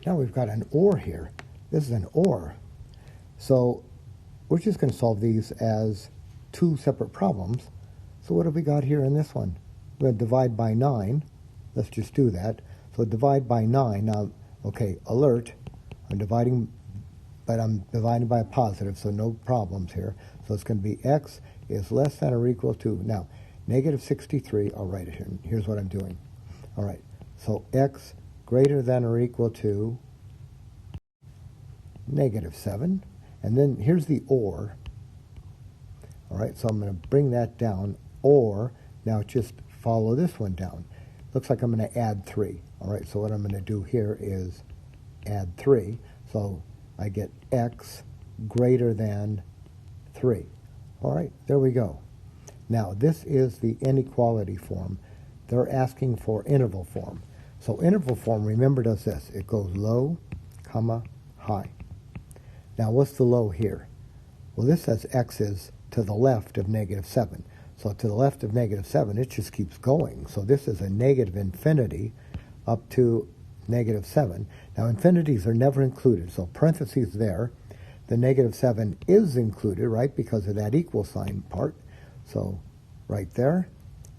now we've got an OR here. This is an OR. So we're just going to solve these as two separate problems. So what have we got here in this one? We're going to divide by 9. Let's just do that. So divide by 9. Now, okay, alert. I'm dividing, but I'm dividing by a positive, so no problems here. So it's going to be x is less than or equal to, now, negative 63. I'll write it here. Here's what I'm doing. All right, so x greater than or equal to negative 7. And then here's the OR. All right, so I'm going to bring that down. Or, now just follow this one down. Looks like I'm going to add 3. All right, so what I'm going to do here is add 3. So I get x greater than 3. All right, there we go. Now, this is the inequality form. They're asking for interval form. So interval form, remember, does this. It goes low, comma, high. Now, what's the low here? Well, this says x is to the left of negative 7. So to the left of negative 7, it just keeps going. So this is a negative infinity up to negative 7. Now, infinities are never included, so parentheses there. The negative 7 is included, right, because of that equal sign part. So right there.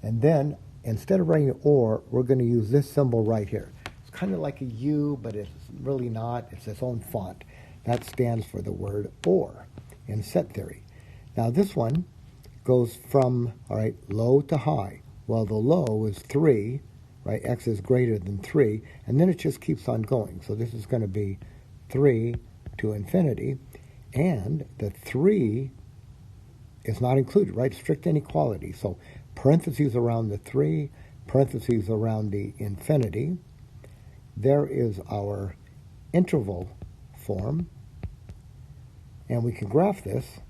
And then, instead of writing or, we're going to use this symbol right here. It's kind of like a U, but it's really not. It's its own font. That stands for the word or in set theory. Now, this one goes from, all right, low to high. Well, the low is 3, right? X is greater than 3, and then it just keeps on going. So this is going to be 3 to infinity, and the 3 is not included, right? Strict inequality. So parentheses around the 3, parentheses around the infinity. There is our interval form, and we can graph this.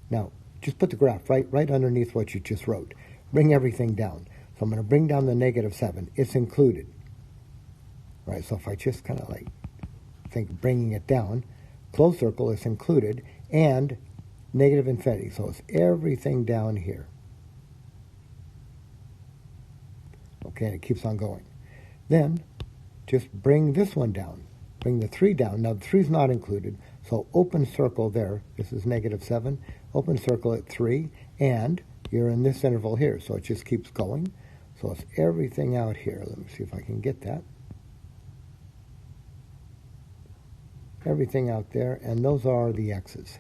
Now, just put the graph right underneath what you just wrote. Bring everything down. So I'm going to bring down the negative 7. It's included. Right, so if I just kind of like think bringing it down, closed circle is included, and negative infinity. So it's everything down here. Okay, and it keeps on going. Then, just bring this one down. Bring the 3 down. Now, the 3 is not included, so open circle there. This is negative 7. Open circle at 3, and you're in this interval here, so it just keeps going. So it's everything out here. Let me see if I can get that. Everything out there, and those are the x's.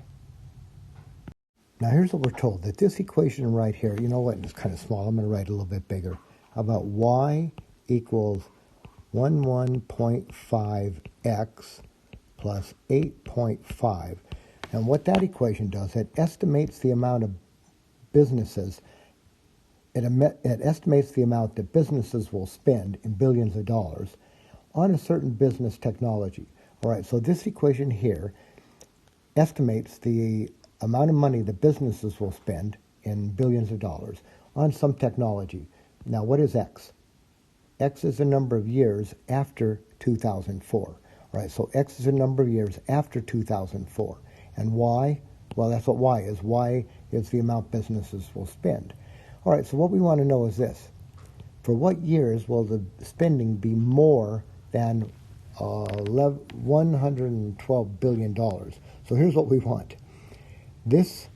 Now, here's what we're told, that this equation right here, you know what, it's kind of small. I'm going to write it a little bit bigger. How about y equals 11.5x plus 8.5. And what that equation does, it estimates the amount of businesses, it estimates the amount that businesses will spend in billions of dollars on a certain business technology. All right, so this equation here estimates the amount of money that businesses will spend in billions of dollars on some technology. Now, what is x? X is the number of years after 2004. All right, so x is the number of years after 2004. And y, well, that's what y is. Y is the amount businesses will spend. All right, so what we want to know is this. For what years will the spending be more than $112 billion? So here's what we want. This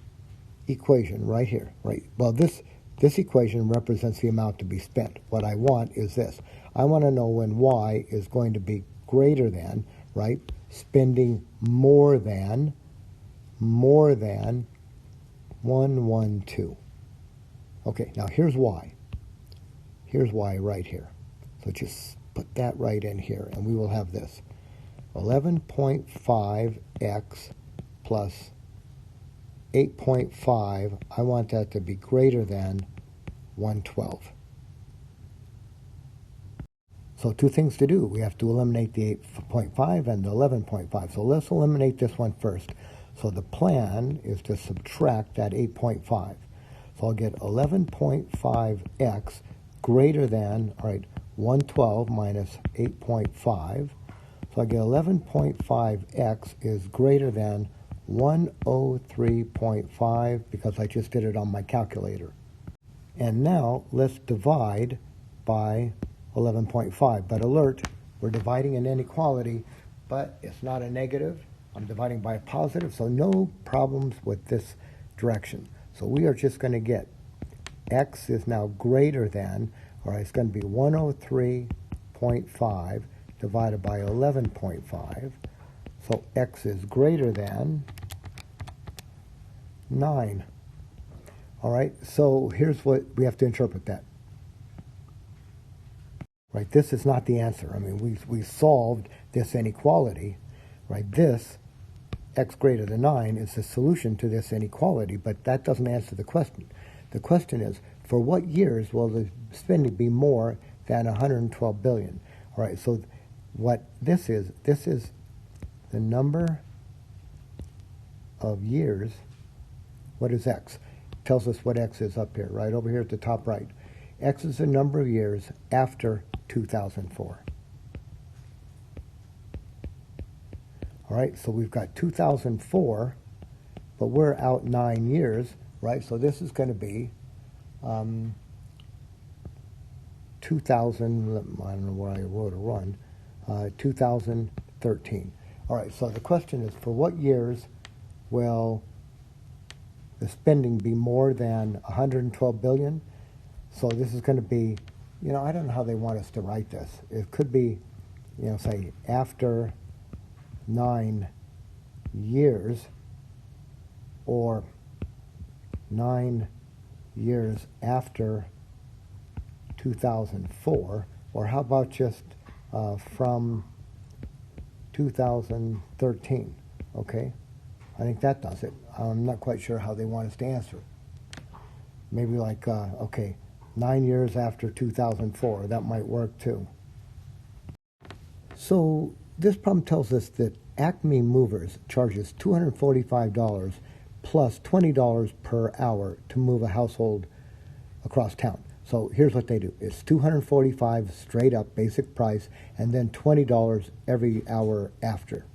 equation right here, right? Well, this equation represents the amount to be spent. What I want is this. I want to know when y is going to be greater than, right? Spending more than 112. Okay, now here's y. Here's y right here. So just put that right in here, and we will have this. 11.5x plus 8.5, I want that to be greater than 112. So two things to do. We have to eliminate the 8.5 and the 11.5. So let's eliminate this one first. So the plan is to subtract that 8.5. So I'll get 11.5x greater than, all right, 112 minus 8.5. So I get 11.5x is greater than 103.5 because I just did it on my calculator. And now let's divide by 11.5. But alert, we're dividing an inequality. but it's not a negative. I'm dividing by a positive, so no problems with this direction. So we are just going to get x is now greater than, all right, it's going to be 103.5 divided by 11.5. So x is greater than 9. All right, so here's what we have to interpret that. Right, this is not the answer. I mean, we solved this inequality. Right, this x greater than 9 is the solution to this inequality, but that doesn't answer the question. The question is, for what years will the spending be more than 112 billion? All right, so what this is the number of years. What is x? It tells us what x is up here, right over here at the top right. X is the number of years after 2004. All right, so we've got 2004, but we're out 9 years, right? So this is going to be 2000, I don't know where I wrote a run, 2013. All right, so the question is, for what years will the spending be more than 112 billion? So this is going to be, I don't know how they want us to write this. It could be, say, after 9 years, or 9 years after 2004, or how about just from 2013, okay? I think that does it. I'm not quite sure how they want us to answer it. Maybe like, 9 years after 2004, that might work too. So this problem tells us that Acme Movers charges $245 plus $20 per hour to move a household across town. So here's what they do. It's $245 straight up basic price, and then $20 every hour after.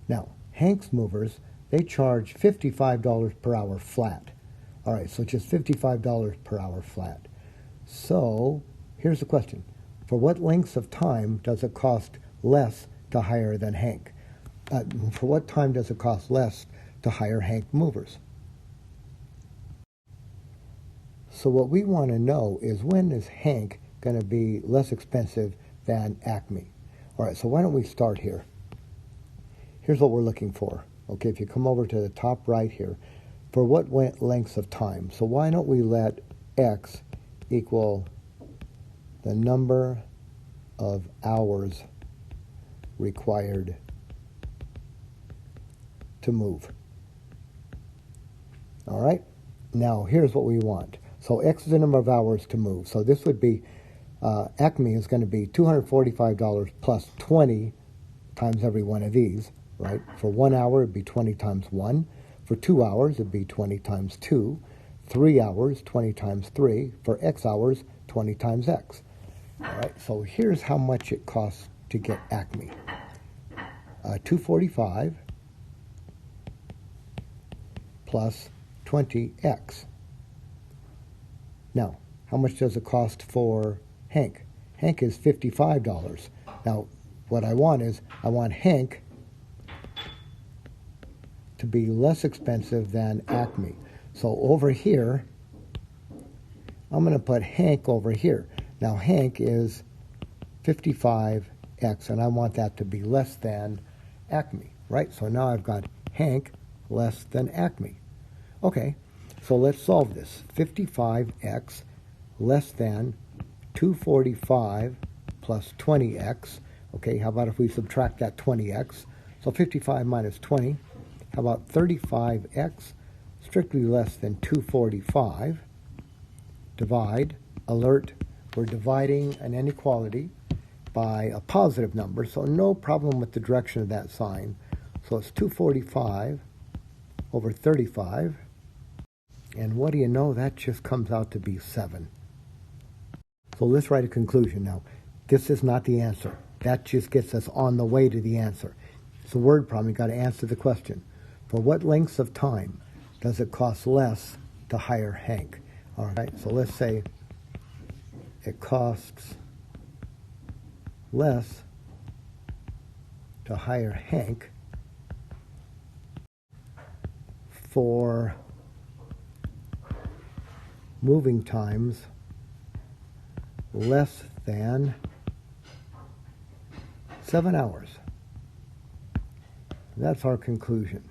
Now, Hank's Movers, they charge $55 per hour flat. All right, so just $55 per hour flat. So here's the question. For what lengths of time does it cost less to hire than Hank? For what time does it cost less to hire Hank Movers? So what we want to know is, when is Hank going to be less expensive than Acme? All right, so why don't we start here? Here's what we're looking for. Okay, if you come over to the top right here, for what lengths of time? So why don't we let x equal the number of hours required to move. All right, now here's what we want. So x is the number of hours to move. So this would be, Acme is going to be $245 plus 20 times every one of these, right? For 1 hour, it'd be 20 times 1. For 2 hours, it'd be 20 times 2. 3 hours, 20 times 3. For x hours, 20 times x. All right, so here's how much it costs to get Acme. 245 plus 20x. Now, how much does it cost for Hank? Hank is $55. Now, what I want is, I want Hank to be less expensive than Acme. So over here, I'm going to put Hank over here. Now, Hank is 55x, and I want that to be less than Acme, right? So now I've got Hank less than Acme. Okay, so let's solve this. 55x less than 245 plus 20x. Okay, how about if we subtract that 20x? So 55 minus 20. How about 35x strictly less than 245? Divide, alert, we're dividing an inequality by a positive number, so no problem with the direction of that sign. So it's 245 over 35. And what do you know? That just comes out to be 7. So let's write a conclusion now. This is not the answer. That just gets us on the way to the answer. It's a word problem. You've got to answer the question. For what lengths of time does it cost less to hire Hank? All right, so let's say it costs less to hire Hank for moving times less than 7 hours. That's our conclusion.